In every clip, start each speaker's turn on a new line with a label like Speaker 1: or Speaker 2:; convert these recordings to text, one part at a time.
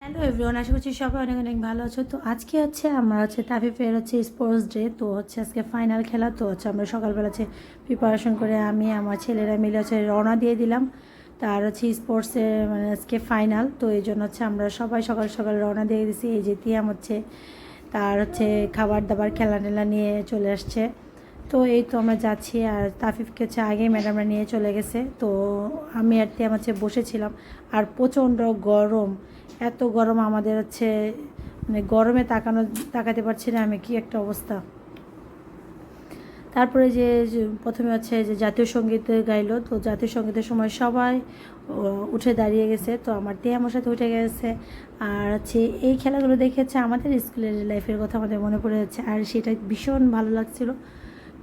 Speaker 1: Hello everyone, আশা করছি সবাই অনেক অনেক ভালো আছো। তো আজকে আমরা তাফিফের স্পোর্টস ডে। তো আজকে ফাইনাল খেলা। তো আমরা সকালবেলা প্রিপারেশন করে আমি আমার ছেলেরা মিলে রওনা দিয়ে দিলাম। তার স্পোর্টসে মানে আজকে ফাইনাল। তো এই জন্য আমরা সবাই সকাল সকাল রওনা দিয়ে দিছি। এই যে তিয়াম তার খাবার দাবার খেলা টেলা নিয়ে চলে আসছে। তো এই তো আমরা যাচ্ছি, আর তাফিফকে আগেই ম্যাডামরা নিয়ে চলে গেছে। তো আমি আর তিয়াম বসেছিলাম। আর প্রচণ্ড গরম, এত গরম আমাদের মানে গরমে তাকাতে পারছি না আমি, কি একটা অবস্থা। তারপরে প্রথমে যে জাতীয় সঙ্গীত গাইলো। তো জাতীয় সঙ্গীতের সময় সবাই উঠে দাঁড়িয়ে গেছে। তো আমার তে আমার সাথে উঠে গেছে। আর এই খেলাগুলো দেখে আমাদের স্কুলের লাইফের কথা আমাদের মনে পড়ে যাচ্ছে, আর সেটা ভীষণ ভালো লাগছিল।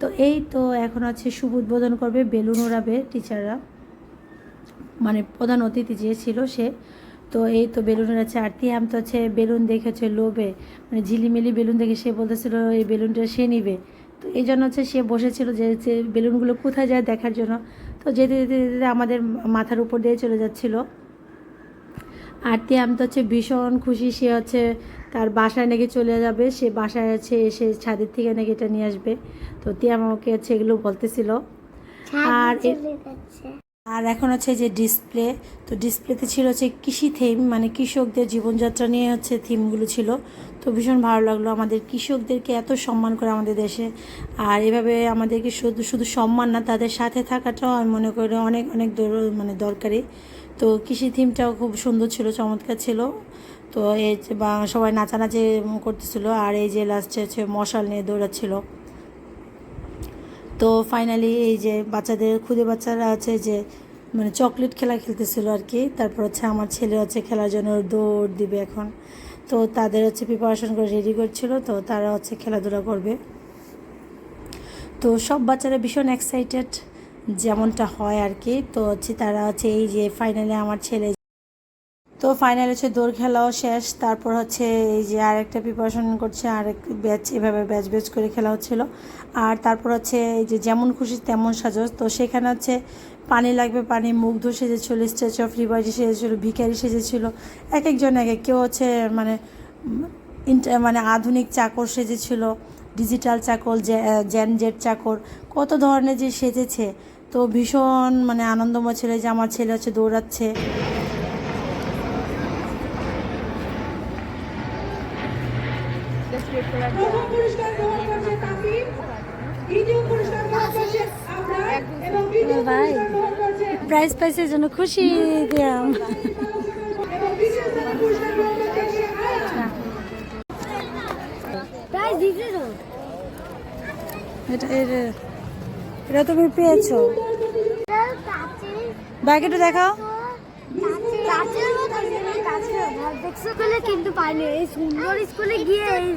Speaker 1: তো এই তো এখন শুভ উদ্বোধন করবে, বেলুন উড়াবে টিচাররা, মানে প্রধান অতিথি যে ছিল সে। তো এই তো বেলুনের আর তিয়াম তো বেলুন দেখে লোভে, মানে ঝিলিমিলি বেলুন দেখে সে বলতেছিল এই বেলুনটা সে নিবে। তো এই জন্য সে বসেছিল যে বেলুনগুলো কোথায় যায় দেখার জন্য। তো যেতে যেতে যেতে আমাদের মাথার উপর দিয়ে চলে যাচ্ছিল। আর তিয়াম তো ভীষণ খুশি, সে তার বাসায় নাকি চলে যাবে, সে বাসায় এসে ছাদের থেকে নাকি এটা নিয়ে আসবে। তো তিয়াম আমাকে এগুলো বলতেছিল। আর এখন যে ডিসপ্লে, তো ডিসপ্লেতে ছিল কৃষি থিম, মানে কৃষকদের জীবনযাত্রা নিয়ে থিমগুলো ছিল। তো ভীষণ ভালো লাগলো, আমাদের কৃষকদেরকে এত সম্মান করে আমাদের দেশে। আর এভাবে আমাদেরকে শুধু শুধু সম্মান না, তাদের সাথে থাকাটাও আমি মনে করি অনেক অনেক মানে দরকারি। তো কৃষি থিমটাও খুব সুন্দর ছিল, চমৎকার ছিল। তো এই সবাই নাচানাচি করতেছিল, আর এই যে লাস্টে মশাল নিয়ে দৌড়াচ্ছিল। তো ফাইনালি এই যে বাচ্চাদের খুদে বাচ্চারা মানে চকলেট খেলা খেলতেছিল আর কি। তারপর আমার ছেলে খেলার জন্য দৌড় দিবে এখন। তো তাদের প্রিপারেশন করে রেডি করছিল, তো তারা খেলাধুলা করবে। তো সব বাচ্চারা ভীষণ এক্সাইটেড, যেমনটা হয় আর কি। তো তারা এই যে ফাইনালে আমার ছেলে, তো ফাইনাল দৌড় খেলাও শেষ। তারপর এই যে আরেকটা প্রিপারেশন করছে, আরেক ব্যাচ, এভাবে ব্যাচ ব্যাচ করে খেলা হচ্ছিল। আর তারপর এই যে যেমন খুশি তেমন সাজস। তো সেখানে পানি লাগবে, পানি, মুগ্ধ সেজেছিল, স্ট্যাচু অফ লিবার্টি সেজেছিল, ভিখারি সেজেছিল, এক একজন এক এক। কেউ মানে মানে আধুনিক চাকর সেজেছিল, ডিজিটাল চাকর, জেট চাকর, কত ধরনের যে সেজেছে। তো ভীষণ মানে আনন্দময় ছিল যে আমার ছেলে দৌড়াচ্ছে। ভাই প্রাইজ পাইছে জন্য খুশি দিলাম। এটা তুমি পেয়েছো, ব্যাগটা দেখাও।
Speaker 2: কিন্তু পাইনি, এই সুন্দর স্কুলে গিয়ে এই